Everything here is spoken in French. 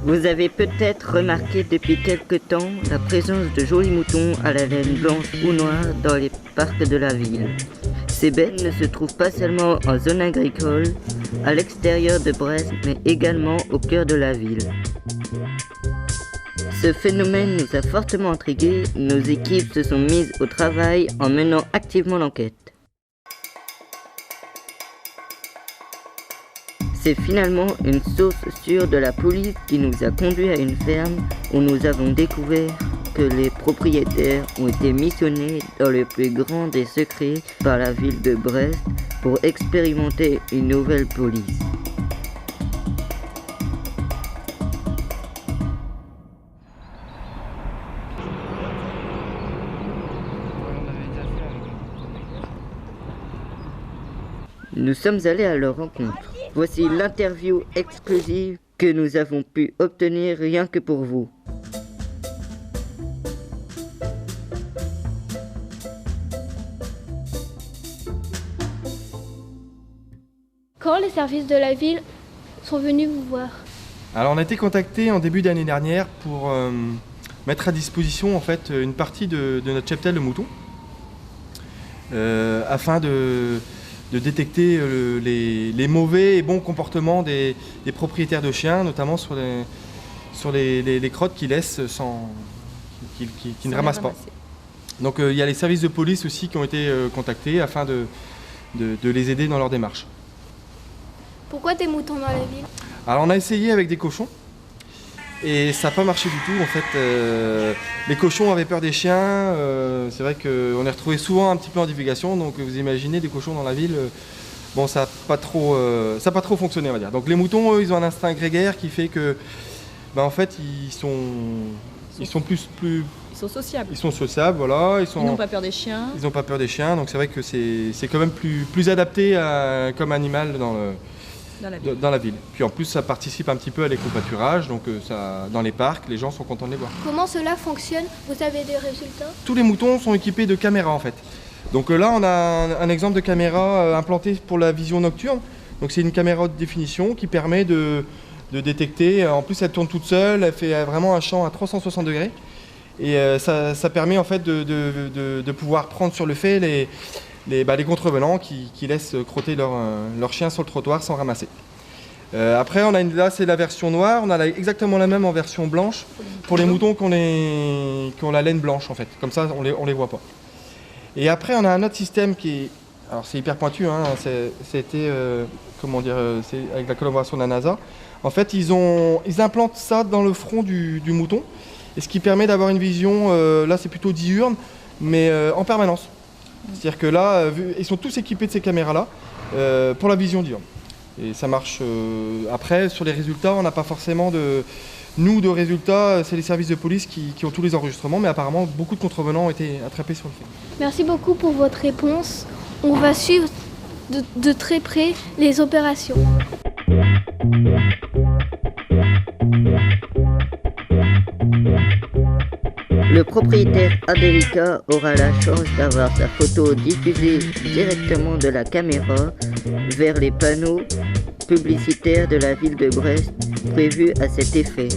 Vous avez peut-être remarqué depuis quelque temps la présence de jolis moutons à la laine blanche ou noire dans les parcs de la ville. Ces bêtes ne se trouvent pas seulement en zone agricole, à l'extérieur de Brest, mais également au cœur de la ville. Ce phénomène nous a fortement intrigués, nos équipes se sont mises au travail en menant activement l'enquête. C'est finalement une source sûre de la police qui nous a conduits à une ferme où nous avons découvert que les propriétaires ont été missionnés dans le plus grand des secrets par la ville de Brest pour expérimenter une nouvelle police. Nous sommes allés à leur rencontre. Voici l'interview exclusive que nous avons pu obtenir rien que pour vous. Quand les services de la ville sont venus vous voir? Alors on a été contacté en début d'année dernière pour mettre à disposition en fait une partie de notre cheptel de moutons afin de détecter les mauvais et bons comportements des propriétaires de chiens, notamment sur les crottes qu'ils laissent qui ne ramassent pas. Donc il y a les services de police aussi qui ont été contactés afin de les aider dans leur démarche. Pourquoi des moutons dans la ville? Alors on a essayé avec des cochons et ça n'a pas marché du tout en fait. Les cochons avaient peur des chiens, c'est vrai qu'on est retrouvé souvent un petit peu en divulgation, donc vous imaginez des cochons dans la ville, bon ça n'a pas trop fonctionné on va dire. Donc les moutons eux ils ont un instinct grégaire qui fait que en fait ils sont plus Ils sont sociables. ils sont sociables, voilà. Ils n'ont pas peur des chiens. Ils n'ont pas peur des chiens, donc c'est vrai que c'est quand même plus adapté comme animal dans la ville. Puis en plus ça participe un petit peu à l'éco-pâturage, donc dans les parcs, les gens sont contents de les voir. Comment cela fonctionne? Vous avez des résultats? Tous les moutons sont équipés de caméras en fait. Donc là on a un exemple de caméra implantée pour la vision nocturne. Donc c'est une caméra haute définition qui permet de détecter, en plus elle tourne toute seule, elle fait vraiment un champ à 360 degrés. Et ça permet en fait de pouvoir prendre sur le fait les contrevenants qui laissent crotter leur chien sur le trottoir sans ramasser. Après, là c'est la version noire, on a exactement la même en version blanche pour les moutons qui ont la laine blanche en fait, comme ça on les voit pas. Et après on a un autre système alors c'est hyper pointu, hein, c'était c'est avec la collaboration de la NASA. En fait ils implantent ça dans le front du mouton, et ce qui permet d'avoir une vision, là c'est plutôt diurne, mais en permanence. C'est-à-dire que là, ils sont tous équipés de ces caméras-là pour la vision diurne. Et ça marche. Après, sur les résultats, on n'a pas forcément de résultats. C'est les services de police qui ont tous les enregistrements, mais apparemment, beaucoup de contrevenants ont été attrapés sur le fait. Merci beaucoup pour votre réponse. On va suivre de très près les opérations. Le propriétaire Abelika aura la chance d'avoir sa photo diffusée directement de la caméra vers les panneaux publicitaires de la ville de Brest prévus à cet effet.